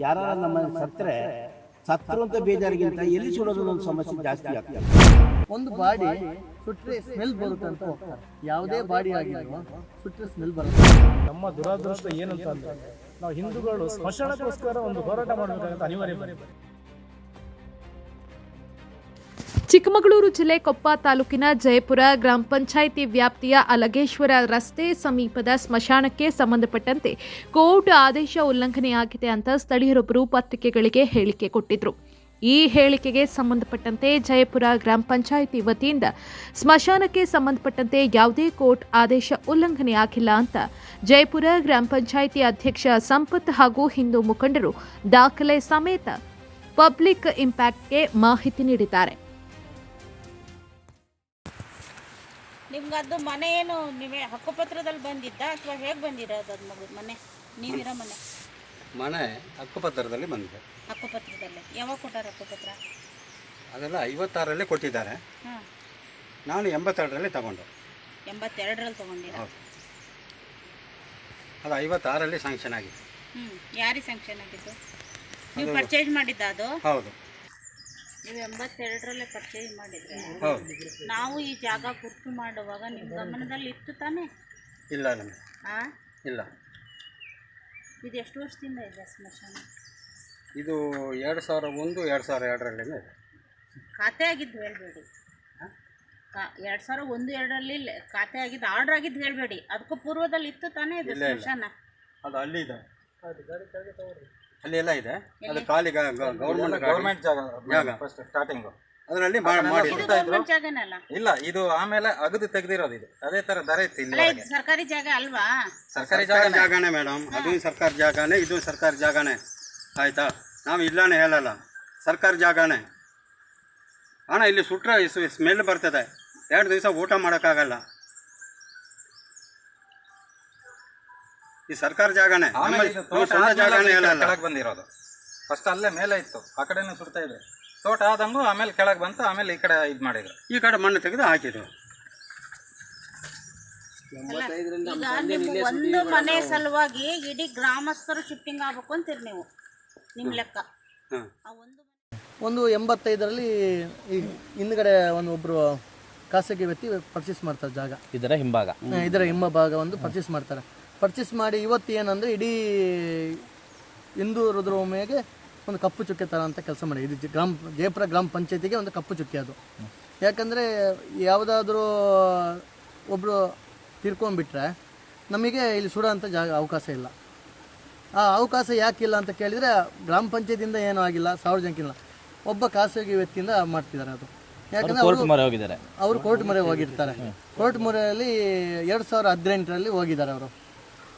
ಯಾರು ನಮ್ಮ ಸತ್ತರೆ ಸತ್ತರು ಅಂತ ಬೇಜಾರಿಗಿಂತ ಎಲ್ಲಿ ಸುಡೋದು ಒಂದು ಸಮಸ್ಯೆ ಜಾಸ್ತಿ ಆಗ್ತದೆ. ಒಂದು ಬಾಡಿ ಸುಟ್ಟರೆ ಸ್ಮೆಲ್ ಬರುತ್ತೆ ಅಂತ ಹೋಗ್ತಾರೆ. ಯಾವುದೇ ಬಾಡಿ ಆಗಿದ್ರು ಸುಟ್ಟರೆ ಸ್ಮೆಲ್ ಬರುತ್ತೆ. ನಮ್ಮ ದುರಾದೃಷ್ಟ ಏನಂತ ಅಂದ್ರೆ ನಾವು ಹಿಂದೂಗಳು ಸ್ಮಶಾನಕ್ಕೋಸ್ಕರ ಒಂದು ಹೋರಾಟ ಮಾಡಬೇಕಾದಂತ ಅನಿವಾರ್ಯ. ಚಿಕ್ಕಮಗಳೂರು ಜಿಲ್ಲೆ ಕೊಪ್ಪ ತಾಲೂಕಿನ ಜಯಪುರ ಗ್ರಾಮ ಪಂಚಾಯಿತಿ ವ್ಯಾಪ್ತಿಯ ಅಲಗೇಶ್ವರ ರಸ್ತೆ ಸಮೀಪದ ಸ್ಮಶಾನಕ್ಕೆ ಸಂಬಂಧಪಟ್ಟಂತೆ ಕೋರ್ಟ್ ಆದೇಶ ಉಲ್ಲಂಘನೆಯಾಗಿದೆ ಅಂತ ಸ್ಥಳೀಯರೊಬ್ಬರು ಪತ್ರಿಕೆಗಳಿಗೆ ಹೇಳಿಕೆ ಕೊಟ್ಟಿದ್ರು. ಈ ಹೇಳಿಕೆಗೆ ಸಂಬಂಧಪಟ್ಟಂತೆ ಜಯಪುರ ಗ್ರಾಮ ಪಂಚಾಯಿತಿ ವತಿಯಿಂದ ಸ್ಮಶಾನಕ್ಕೆ ಸಂಬಂಧಪಟ್ಟಂತೆ ಯಾವುದೇ ಕೋರ್ಟ್ ಆದೇಶ ಉಲ್ಲಂಘನೆಯಾಗಿಲ್ಲ ಅಂತ ಜಯಪುರ ಗ್ರಾಮ ಪಂಚಾಯಿತಿ ಅಧ್ಯಕ್ಷ ಸಂಪತ್ ಹಾಗೂ ಹಿಂದೂ ಮುಖಂಡರು ದಾಖಲೆ ಸಮೇತ ಪಬ್ಲಿಕ್ ಇಂಪ್ಯಾಕ್ಟ್ಗೆ ಮಾಹಿತಿ ನೀಡಿದ್ದಾರೆ. ನಿಮ್ಗದು ಮನೆ ಏನು ನೀವೇ ಹಕ್ಕುಪತ್ರದಲ್ಲಿ ಬಂದಿದ್ದ ಅಥವಾ ಹೇಗೆ ಬಂದಿರೋದು? ಅದು ಮನೆ ನೀವಿರೋ ಮನೆ ಹಕ್ಕುಪತ್ರದಲ್ಲಿ ಬಂದಿದೆ. ಹಕ್ಕುಪತ್ರದಲ್ಲಿ ಯಾವಾಗ ಕೊಟ್ಟಾರ ಹಕ್ಕುಪತ್ರ? ಅದೆಲ್ಲ 56ರಲ್ಲಿ ಕೊಟ್ಟಿದ್ದಾರೆ. ಹಾಂ, ನಾನು 82ರಲ್ಲಿ ತಗೊಂಡೆ. 82ರಲ್ಲಿ ತೊಗೊಂಡಿರ? ಅದು 56ರಲ್ಲಿ ಸ್ಯಾಂಕ್ಷನ್ ಆಗಿದೆ. ಯಾರಿಗೆ ಸ್ಯಾಂಕ್ಷನ್ ಆಗಿದ್ದು? ನೀವು ಪರ್ಚೇಸ್ ಮಾಡಿದ್ದ ಅದು? ಹೌದು. ನೀವು 82ರಲ್ಲೇ ಪರ್ಚೇಸ್ ಮಾಡಿದ್ರೆ ಹೌದು. ನಾವು ಈ ಜಾಗ ಗುರ್ತು ಮಾಡುವಾಗ ನಿಮ್ಮ ಗಮನದಲ್ಲಿ ಇತ್ತು ತಾನೇ? ಇಲ್ಲ ನಮಗೆ. ಹಾಂ, ಇಲ್ಲ. ಇದು ಎಷ್ಟು ವರ್ಷದಿಂದ ಇದೆ ಸ್ಮಶಾನ? ಇದು 2001 2002ರಲ್ಲಿ ಇದೆ. ಖಾತೆ ಆಗಿದ್ದು ಹೇಳಬೇಡಿ. 2001 2ರಲ್ಲಿ ಖಾತೆ ಆಗಿದ್ದು, ಆರ್ಡರ್ ಆಗಿದ್ದು ಹೇಳಬೇಡಿ. ಅದಕ್ಕೂ ಪೂರ್ವದಲ್ಲಿ ಇತ್ತು ತಾನೇ ಇದೆ ಸ್ಮಶಾನ? ಅದು ಅಲ್ಲಿ ಇದೆ, ಅಲ್ಲಿ ಎಲ್ಲ ಇದೆ. ಅದು ಖಾಲಿ ಗೌರ್ಮೆಂಟ್ ಜಾಗ ಸ್ಟಾರ್ಟಿಂಗ್ ಅದರಲ್ಲಿ ಜಾಗನಲ್ಲ. ಇಲ್ಲ, ಇದು ಆಮೇಲೆ ಅಗದು ತೆಗೆದಿರೋದು. ಇದು ಅದೇ ತರ ದರ ಇತ್ತು. ಇಲ್ಲಿ ಸರ್ಕಾರಿ ಜಾಗ ಅಲ್ವಾ? ಸರ್ಕಾರಿ ಜಾಗನೇ ಮೇಡಮ್. ಅದು ಸರ್ಕಾರಿ ಜಾಗನೇ, ಇದು ಸರ್ಕಾರಿ ಜಾಗನೇ. ಆಯ್ತಾ? ನಾವು ಇಲ್ಲಾನೆ ಹೇಳಲ್ಲ, ಸರ್ಕಾರಿ ಜಾಗನೇ. ಹಣ ಇಲ್ಲಿ ಸುಟ್ರೆ ಸ್ಮೆಲ್ ಬರ್ತದೆ. 2 ದಿವಸ ಊಟ ಮಾಡೋಕ್ಕಾಗಲ್ಲ. ಈ ಸರ್ಕಾರಿ ಜಾಗನೇ, ಜಾಗನೇ ಹೇಳಲ್ಲ. ಕೆಳಗೆ ಬಂದಿರೋದು ಫಸ್ಟ್ ಅಲ್ಲೇ ಮೇಲೆ ಇತ್ತು, ಆ ಕಡೆನೂ ಸುಡ್ತಾ ಇದೆ. ತೋಟ ಆದಂಗೂ ಆಮೇಲೆ ಕೆಳಗೆ ಬಂತು, ಆಮೇಲೆ ಈ ಕಡೆ ಇದು ಮಾಡಿದ್ರು. ಈ ಕಡೆ ಮಣ್ಣು ತೆಗೆದು ಹಾಕಿದ್ರು. ಒಂದು ಮನೆ ಸಲುವಾಗಿ ಇಡೀ ಗ್ರಾಮಸ್ಥರು ಶಿಫ್ಟಿಂಗ್ ಆಗ್ಬೇಕು ಅಂತೀರಿ ನೀವು, ನಿಮ್ಮ ಲೆಕ್ಕ? ಒಂದು 85ರಲ್ಲಿ ಈ ಹಿಂದ್ಗಡೆ ಒಬ್ಬರು ಖಾಸಗಿ ವ್ಯಕ್ತಿ ಪರ್ಚೇಸ್ ಮಾಡ್ತಾರೆ ಜಾಗ. ಇದರ ಹಿಂಭಾಗ ಒಂದು ಪರ್ಚೇಸ್ ಮಾಡ್ತಾರೆ. ಪರ್ಚೇಸ್ ಮಾಡಿ ಇವತ್ತು ಏನಂದರೆ ಇಡೀ ಹಿಂದೂ ರುದ್ರಭೂಮಿಗೆ ಒಂದು ಕಪ್ಪು ಚುಕ್ಕೆ ಥರ ಅಂತ ಕೆಲಸ ಮಾಡಿ. ಇದು ಜಯಪುರ ಗ್ರಾಮ ಪಂಚಾಯತಿಗೆ ಒಂದು ಕಪ್ಪು ಚುಕ್ಕೆ ಅದು. ಯಾಕಂದರೆ ಯಾವುದಾದ್ರೂ ಒಬ್ಬರು ತೀರ್ಕೊಂಡ್ಬಿಟ್ರೆ ನಮಗೆ ಇಲ್ಲಿ ಸುಡೋ ಅಂಥ ಅವಕಾಶ ಇಲ್ಲ. ಆ ಅವಕಾಶ ಯಾಕಿಲ್ಲ ಅಂತ ಕೇಳಿದರೆ ಗ್ರಾಮ ಪಂಚಾಯತಿಯಿಂದ ಏನೂ ಆಗಿಲ್ಲ, ಸಾರ್ವಜನಿಕಿಲ್ಲ, ಒಬ್ಬ ಖಾಸಗಿ ವ್ಯಕ್ತಿಯಿಂದ ಮಾಡ್ತಿದ್ದಾರೆ ಅದು. ಯಾಕಂದರೆ ಅವರು ಕೋರ್ಟ್ ಮೊರೆ ಹೋಗಿರ್ತಾರೆ. ಕೋರ್ಟ್ ಮೊರೆಯಲ್ಲಿ 2018ರಲ್ಲಿ ಹೋಗಿದ್ದಾರೆ ಅವರು.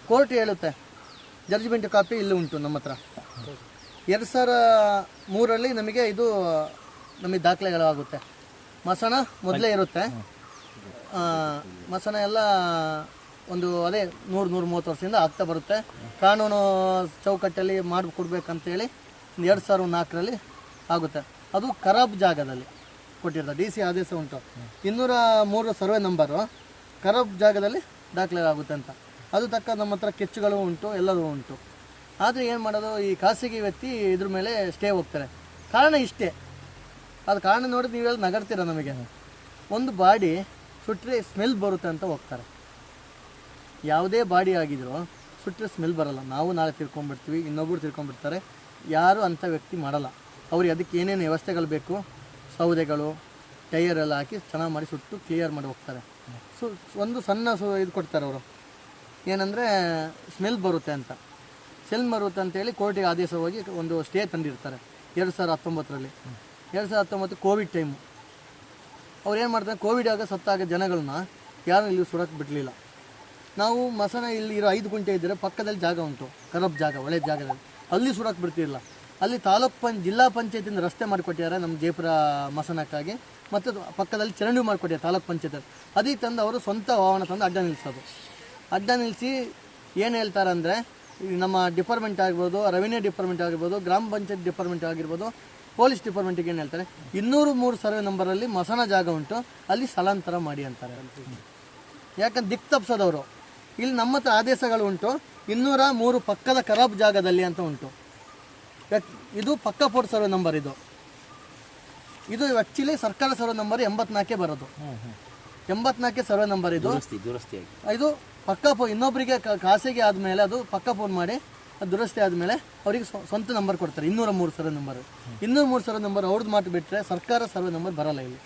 ಕೋರ್ಟ್ ಹೇಳುತ್ತೆ, ಜಡ್ಜ್ಮೆಂಟ್ ಕಾಪಿ ಇಲ್ಲಿ ಉಂಟು ನಮ್ಮ ಹತ್ರ. 2003ರಲ್ಲಿ ನಮಗೆ ದಾಖಲೆಗಳಾಗುತ್ತೆ. ಮಸಣ ಮೊದಲೇ ಇರುತ್ತೆ. ಮಸಣ ಎಲ್ಲ ಒಂದು ಅದೇ 100-130 ವರ್ಷದಿಂದ ಆಗ್ತಾ ಬರುತ್ತೆ. ಕಾನೂನು ಚೌಕಟ್ಟಲ್ಲಿ ಮಾಡಿಕೊಡ್ಬೇಕಂತೇಳಿ 2004ರಲ್ಲಿ ಆಗುತ್ತೆ. ಅದು ಖರಾಬ್ ಜಾಗದಲ್ಲಿ ಕೊಟ್ಟಿರ್ತಾರೆ. DC ಆದೇಶ ಉಂಟು, 203 ಸರ್ವೆ ನಂಬರು ಖರಾಬ್ ಜಾಗದಲ್ಲಿ ದಾಖಲೆ ಆಗುತ್ತೆ ಅಂತ. ಅದು ತಕ್ಕ ನಮ್ಮ ಹತ್ರ ಕೆಚ್ಚುಗಳು ಉಂಟು, ಎಲ್ಲರೂ ಉಂಟು. ಆದರೆ ಏನು ಮಾಡೋದು, ಈ ಖಾಸಗಿ ವ್ಯಕ್ತಿ ಇದ್ರ ಮೇಲೆ ಸ್ಟೇ ಹೋಗ್ತಾರೆ. ಕಾರಣ ಇಷ್ಟೇ. ಅದು ಕಾರಣ ನೋಡಿ ನೀವೆಲ್ಲ ನಗರ್ತೀರ. ನಮಗೆ ಒಂದು ಬಾಡಿ ಸುಟ್ಟರೆ ಸ್ಮೆಲ್ ಬರುತ್ತೆ ಅಂತ ಹೋಗ್ತಾರೆ. ಯಾವುದೇ ಬಾಡಿ ಆಗಿದ್ರು ಸುಟ್ಟರೆ ಸ್ಮೆಲ್ ಬರೋಲ್ಲ. ನಾವು ನಾಳೆ ತಿರ್ಕೊಂಡ್ಬಿಡ್ತೀವಿ, ಇನ್ನೊಬ್ಬರು ತಿರ್ಕೊಂಡ್ಬಿಡ್ತಾರೆ. ಯಾರು ಅಂಥ ವ್ಯಕ್ತಿ ಮಾಡಲ್ಲ. ಅವ್ರಿಗೆ ಅದಕ್ಕೆ ಏನೇನು ವ್ಯವಸ್ಥೆಗಳು ಬೇಕು, ಸೌದೆಗಳು, ಟೈಯರ್ ಎಲ್ಲ ಹಾಕಿ ಚೆನ್ನಾಗಿ ಮಾಡಿ ಸುಟ್ಟು ಕ್ಲಿಯರ್ ಮಾಡಿ ಹೋಗ್ತಾರೆ. ಒಂದು ಸಣ್ಣ ಇದು ಕೊಡ್ತಾರೆ ಅವರು, ಏನಂದರೆ ಸ್ಮೆಲ್ ಬರುತ್ತೆ ಅಂತ. ಸ್ಮೆಲ್ ಬರುತ್ತೆ ಅಂತೇಳಿ ಕೋರ್ಟಿಗೆ ಆದೇಶ ಹೋಗಿ ಒಂದು ಸ್ಟೇ ತಂದಿರ್ತಾರೆ 2019ರಲ್ಲಿ. 2019 Covid time. ಅವ್ರು ಏನು ಮಾಡ್ತಾರೆ, ಕೋವಿಡ್ ಆಗ ಸತ್ತಾಗ ಜನಗಳನ್ನ ಯಾರು ಇಲ್ಲಿ ಸುಡೋಕ್ಕೆ ಬಿಡಲಿಲ್ಲ. ನಾವು ಮಸನ ಇಲ್ಲಿ ಇರೋ 5 ಗುಂಟೆ ಇದ್ದರೆ ಪಕ್ಕದಲ್ಲಿ ಜಾಗ ಉಂಟು, ಖರಾಬ್ ಜಾಗ, ಒಳ್ಳೆ ಜಾಗದಲ್ಲಿ, ಅಲ್ಲಿ ಸುಡೋಕ್ಕೆ ಬಿಡ್ತಿರಲಿಲ್ಲ. ಅಲ್ಲಿ ಜಿಲ್ಲಾ ಪಂಚಾಯತಿಯಿಂದ ರಸ್ತೆ ಮಾಡಿಕೊಟ್ಟಿದ್ದಾರೆ ನಮ್ಮ ಜಯಪುರ ಮಸನಕ್ಕಾಗಿ. ಮತ್ತು ಪಕ್ಕದಲ್ಲಿ ಚರಂಡಿ ಮಾಡಿಕೊಟ್ಟಿದ್ದಾರೆ ತಾಲೂಕು ಪಂಚಾಯತ್. ಅದಕ್ಕೆ ತಂದು ಅವರು ಸ್ವಂತ ವಾಹನ ತಂದು ಅಡ್ಡ ನಿಲ್ಲಿಸೋದು. ಅಡ್ಡ ನಿಲ್ಲಿಸಿ ಏನು ಹೇಳ್ತಾರೆ ಅಂದರೆ, ನಮ್ಮ ಡಿಪಾರ್ಟ್ಮೆಂಟ್ ಆಗಿರ್ಬೋದು, ರೆವಿನ್ಯೂ ಡಿಪಾರ್ಟ್ಮೆಂಟ್ ಆಗಿರ್ಬೋದು, ಗ್ರಾಮ ಪಂಚಾಯತ್ ಡಿಪಾರ್ಟ್ಮೆಂಟ್ ಆಗಿರ್ಬೋದು, ಪೊಲೀಸ್ ಡಿಪಾರ್ಟ್ಮೆಂಟಿಗೆ ಏನು ಹೇಳ್ತಾರೆ, 203 ಸರ್ವೆ ನಂಬರಲ್ಲಿ ಮಸನ ಜಾಗ ಉಂಟು, ಅಲ್ಲಿ ಸ್ಥಳಾಂತರ ಮಾಡಿ ಅಂತಾರೆ. ಯಾಕಂದ್ರೆ ದಿಕ್ಕು ತಪ್ಪಿಸೋದವರು. ಇಲ್ಲಿ ನಮ್ಮ ಹತ್ರ ಆದೇಶಗಳು ಉಂಟು, 203 ಪಕ್ಕದ ಖರಾಬ್ ಜಾಗದಲ್ಲಿ ಅಂತ ಉಂಟು. ಇದು ಪಕ್ಕಾ ಪೋರ್ಟ್ ಸರ್ವೆ ನಂಬರ್. ಇದು ಆ್ಯಕ್ಚುಲಿ ಸರ್ಕಾರ ಸರ್ವೆ ನಂಬರ್ 84 ಬರೋದು. 84 ಸರ್ವೆ ನಂಬರ್ ಇದು. ದುರಸ್ತಿಯಾಗಿ ಇದು ಪಕ್ಕಾ ಇನ್ನೊಬ್ಬರಿಗೆ ಖಾಸಗಿ ಆದಮೇಲೆ ಅದು ಪಕ್ಕಾ ಫೋನ್ ಮಾಡಿ ಅದು ದುರಸ್ತಿ ಆದಮೇಲೆ ಅವರಿಗೆ ಸ್ವಂತ ನಂಬರ್ ಕೊಡ್ತಾರೆ. 203 ಸರ್ವೆ ನಂಬರ್. 203 ಸರ್ವೆ ನಂಬರ್ ಅವ್ರದ್ದು ಮಾತು ಬಿಟ್ಟರೆ ಸರ್ಕಾರ ಸರ್ವೆ ನಂಬರ್ ಬರೋಲ್ಲ ಇಲ್ಲಿ.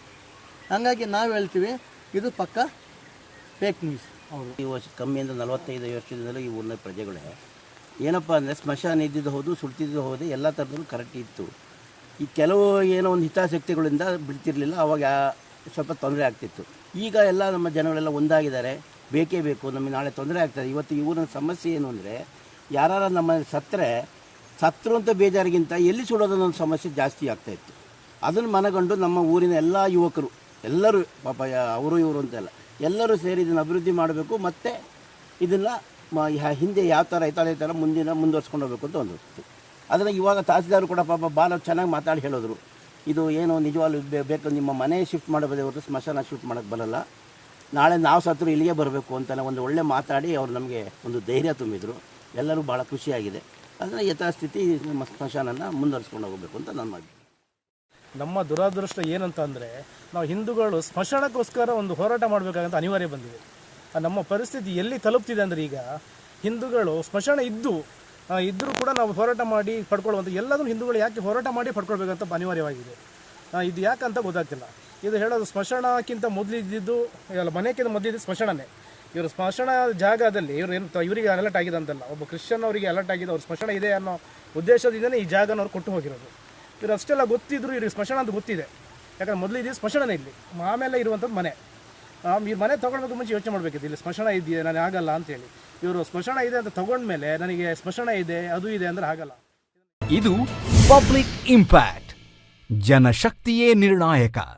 ಹಾಗಾಗಿ ನಾವು ಹೇಳ್ತೀವಿ ಇದು ಪಕ್ಕಾ ಫೇಕ್ ನ್ಯೂಸ್. ಅವರು ಈ ವರ್ಷ ಕಮ್ಮಿ ಅಂದರೆ 45 ವರ್ಷದಿಂದಲೂ ಈ ಊರಿನ ಪ್ರಜೆಗಳೇ ಏನಪ್ಪ ಅಂದರೆ ಸ್ಮಶಾನ ಇದ್ದಿದ್ದು ಹೌದು, ಸುಡ್ತಿದ್ದು ಹೌದು, ಎಲ್ಲ ಥರದಲ್ಲೂ ಕರೆಕ್ಟ್ ಇತ್ತು. ಈ ಕೆಲವು ಏನೋ ಒಂದು ಹಿತಾಸಕ್ತಿಗಳಿಂದ ಬಿಡ್ತಿರಲಿಲ್ಲ, ಅವಾಗ ಸ್ವಲ್ಪ ತೊಂದರೆ ಆಗ್ತಿತ್ತು. ಈಗ ಎಲ್ಲ ನಮ್ಮ ಜನಗಳೆಲ್ಲ ಒಂದಾಗಿದ್ದಾರೆ, ಬೇಕೇ ಬೇಕು, ನಮಗೆ ನಾಳೆ ತೊಂದರೆ ಆಗ್ತದೆ. ಇವತ್ತು ಈ ಊರಿನ ಸಮಸ್ಯೆ ಏನು ಅಂದರೆ ಯಾರು ನಮ್ಮ ಸತ್ರು ಅಂತ ಬೇಜಾರಿಗಿಂತ ಎಲ್ಲಿ ಸುಡೋದನ್ನೊಂದು ಸಮಸ್ಯೆ ಜಾಸ್ತಿ ಆಗ್ತಾಯಿತ್ತು. ಅದನ್ನು ಮನಗಂಡು ನಮ್ಮ ಊರಿನ ಎಲ್ಲ ಯುವಕರು ಎಲ್ಲರೂ ಪಾಪ ಅವರು ಇವರು ಅಂತೆಲ್ಲ ಎಲ್ಲರೂ ಸೇರಿ ಇದನ್ನು ಅಭಿವೃದ್ಧಿ ಮಾಡಬೇಕು, ಮತ್ತು ಇದನ್ನು ಹಿಂದೆ ಯಾವ ಥರ ಐತೆ ಅದೇ ಥರ ಮುಂದುವರ್ಸ್ಕೊಂಡು ಹೋಗಬೇಕು ಅಂತ ಒಂದು. ಅದನ್ನು ಇವಾಗ ತಹಸೀಲ್ದಾರ್ ಕೂಡ ಪಾಪ ಭಾಳ ಚೆನ್ನಾಗಿ ಮಾತಾಡಿ ಹೇಳಿದ್ರು, ಇದು ಏನು ನಿಜವಾಗ್ಲೂ ಬೇಕು, ನಿಮ್ಮ ಮನೆ ಶಿಫ್ಟ್ ಮಾಡಬೋದೇ ಹೊರತು ಸ್ಮಶಾನ ಶಿಫ್ಟ್ ಮಾಡೋಕ್ಕೆ ಬರೋಲ್ಲ, ನಾಳೆ ನಾವು ಸತ್ರು ಇಲ್ಲಿಗೆ ಬರಬೇಕು ಅಂತ ಒಂದು ಒಳ್ಳೆ ಮಾತಾಡಿ ಅವರು ನಮಗೆ ಒಂದು ಧೈರ್ಯ ತುಂಬಿದರು. ಎಲ್ಲರೂ ಭಾಳ ಖುಷಿಯಾಗಿದೆ. ಅದನ್ನು ಯಥಾಸ್ಥಿತಿ ನಮ್ಮ ಸ್ಮಶಾನನ ಮುಂದುವರ್ಸ್ಕೊಂಡು ಹೋಗಬೇಕು ಅಂತ ನಾನು ಮಾಡಿದ್ದೆ. ನಮ್ಮ ದುರಾದೃಷ್ಟ ಏನಂತ ಅಂದರೆ ನಾವು ಹಿಂದೂಗಳು ಸ್ಮಶಾನಕ್ಕೋಸ್ಕರ ಒಂದು ಹೋರಾಟ ಮಾಡಬೇಕಾಗಂತ ಅನಿವಾರ್ಯ ಬಂದಿದೆ. ನಮ್ಮ ಪರಿಸ್ಥಿತಿ ಎಲ್ಲಿ ತಲುಪ್ತಿದೆ ಅಂದರೆ ಈಗ ಹಿಂದೂಗಳು ಸ್ಮಶಾನ ಇದ್ದರೂ ಕೂಡ ನಾವು ಹೋರಾಟ ಮಾಡಿ ಪಡ್ಕೊಳ್ಳುವಂಥ ಎಲ್ಲದನ್ನು ಹಿಂದೂಗಳು ಯಾಕೆ ಹೋರಾಟ ಮಾಡಿ ಪಡ್ಕೊಳ್ಬೇಕಂತ ಅನಿವಾರ್ಯವಾಗಿದೆ. ಇದು ಯಾಕಂತ ಗೊತ್ತಾಗ್ತಿಲ್ಲ. ಇದು ಹೇಳೋದು ಸ್ಮಶಾನಕ್ಕಿಂತ ಮೊದಲಿದ್ದು ಮನೆಯಕ್ಕಿಂತ ಮೊದಲಿದ್ದು ಸ್ಮಶಾನನೇ. ಇವರು ಸ್ಮಶಾನ ಜಾಗದಲ್ಲಿ ಇವರಿಗೆ ಅಲರ್ಟ್ ಆಗಿದೆ ಅಂತಲ್ಲ, ಒಬ್ಬ ಕ್ರಿಶ್ಚಿಯನ್ ಅವರಿಗೆ ಅಲರ್ಟ್ ಆಗಿದೆ, ಅವ್ರು ಸ್ಮಶಾನ ಇದೆ ಅನ್ನೋ ಉದ್ದೇಶದಿಂದನೇ ಈ ಜಾಗನ ಅವ್ರು ಕೊಟ್ಟು ಹೋಗಿರೋದು. ಇವರು ಅಷ್ಟೆಲ್ಲ ಗೊತ್ತಿದ್ರು ಇವ್ರಿಗೆ ಸ್ಮಶಾನ ಅಂತ ಗೊತ್ತಿದೆ. ಯಾಕಂದ್ರೆ ಮೊದಲು ಇದು ಸ್ಮಶಾನನೇ ಇಲ್ಲಿ, ಆಮೇಲೆ ಇರುವಂಥದ್ದು ಮನೆ. ಈ ಮನೆ ತೊಗೊಳ್ಬೇಕು ಮುಂಚೆ ಯೋಚನೆ ಮಾಡಬೇಕಿತ್ತು, ಇಲ್ಲಿ ಸ್ಮಶಾನ ಇದೆಯೇ ನಾನು ಆಗಲ್ಲ ಅಂತೇಳಿ. ಇವರು ಸ್ಮಶಾನ ಇದೆ ಅಂತ ತೊಗೊಂಡ್ಮೇಲೆ ನನಗೆ ಸ್ಮಶಾನ ಇದೆ ಅದು ಇದೆ ಅಂದರೆ ಆಗಲ್ಲ. ಇದು ಪಬ್ಲಿಕ್ ಇಂಪ್ಯಾಕ್ಟ್. ಜನಶಕ್ತಿಯೇ ನಿರ್ಣಾಯಕ.